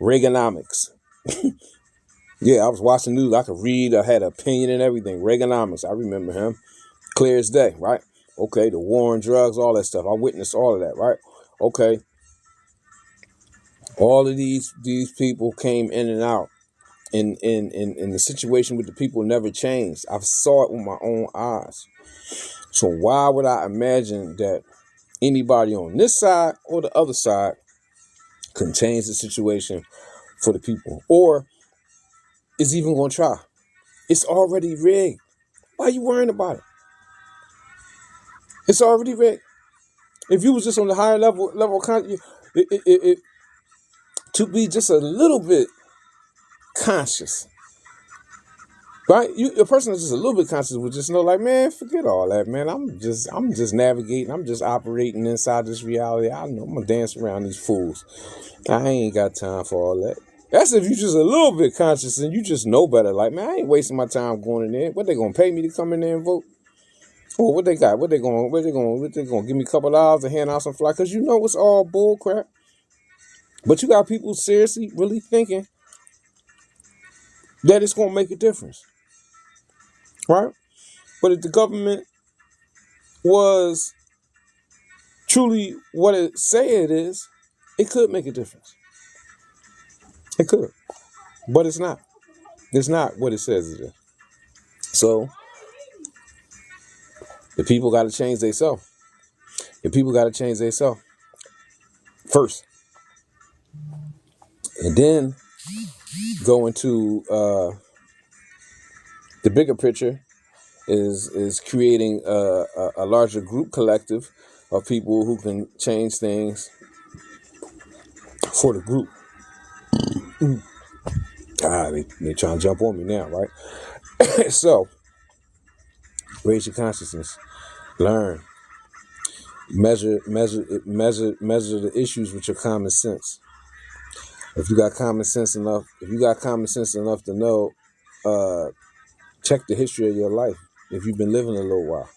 Reaganomics. Yeah, I was watching news. I could read. I had an opinion and everything. Reaganomics. I remember him clear as day, right? Okay, the war on drugs, all that stuff. I witnessed all of that, right? Okay, all of these people came in and out, and the situation with the people never changed. I saw it with my own eyes. So why would I imagine that anybody on this side or the other side can change the situation for the people, or is even going to try? It's already rigged. Why are you worrying about it? It's already rigged. If you was just on the higher level of to be just a little bit conscious, right? A person that's just a little bit conscious would just know, like, man, forget all that, man. I'm just navigating. I'm just operating inside this reality. I know I'm gonna dance around these fools. I ain't got time for all that. That's if you just a little bit conscious and you just know better. Like, man, I ain't wasting my time going in there. What, they gonna pay me to come in there and vote? Or what they got? What they gonna give me a couple of dollars and hand out some fly? Cause you know it's all bull crap. But you got people seriously really thinking that it's gonna make a difference, right? But if the government was truly what it say it is, it could make a difference. It could, but it's not. It's not what it says it is. So the people got to change themselves. The people got to change themselves first, and then go into the bigger picture. Is creating a larger group collective of people who can change things for the group. They trying to jump on me now, right? So raise your consciousness, learn, measure the issues with your common sense. If you got common sense enough to know, check the history of your life. If you've been living a little while,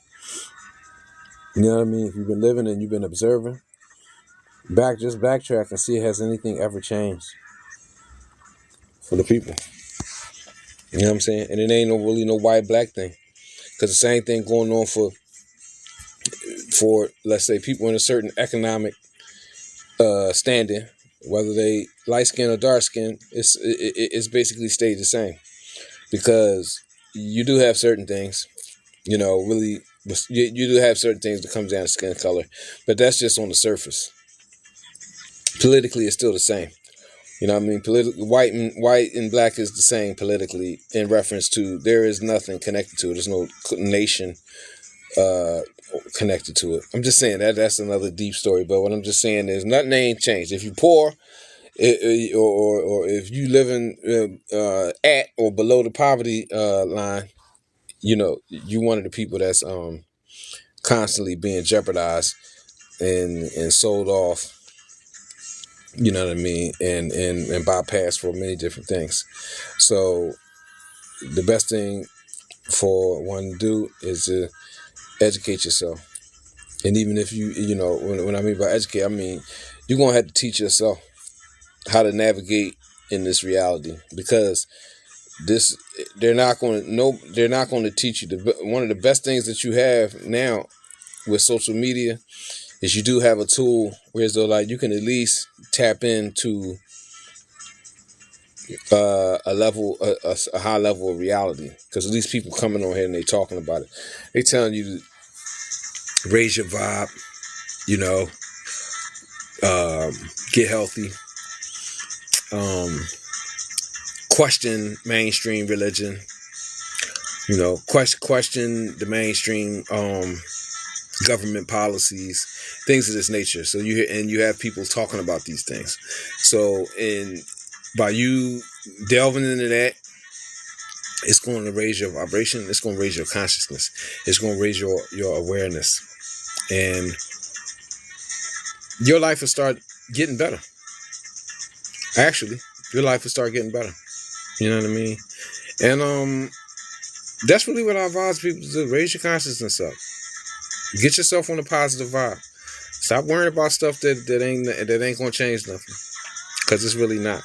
you know what I mean. If you've been living and you've been observing, just backtrack and see has anything ever changed for the people. You know what I'm saying? And it ain't really no white black thing, because the same thing going on for let's say people in a certain economic standing, whether they light skin or dark skin, it's basically stayed the same, because you do have certain things, really you do have certain things that comes down to skin color, but that's just on the surface. Politically, it's still the same. You know what I mean? White and black is the same politically, in reference to there is nothing connected to it. There's no nation connected to it. I'm just saying that's another deep story. But what I'm just saying is nothing ain't changed. If you poor, or if you living at or below the poverty line, you one of the people that's constantly being jeopardized and sold off. You know what I mean, and bypassed for many different things. So the best thing for one to do is to educate yourself. And even if when I mean by educate, I mean you're gonna have to teach yourself how to navigate in this reality, because they're not going to teach you. One of the best things that you have now with social media is you do have a tool where you can at least tap into a high level of reality, because at least people coming on here and they talking about it. They telling you to raise your vibe, get healthy, question mainstream religion, question the mainstream government policies, things of this nature. So you have people talking about these things. So by you delving into that, it's going to raise your vibration. It's going to raise your consciousness. It's going to raise your awareness, and your life will start getting better. Actually, your life will start getting better. You know what I mean? And that's really what I advise people to do. Raise your consciousness up. Get yourself on a positive vibe. Stop worrying about stuff that ain't gonna change nothing, because it's really not.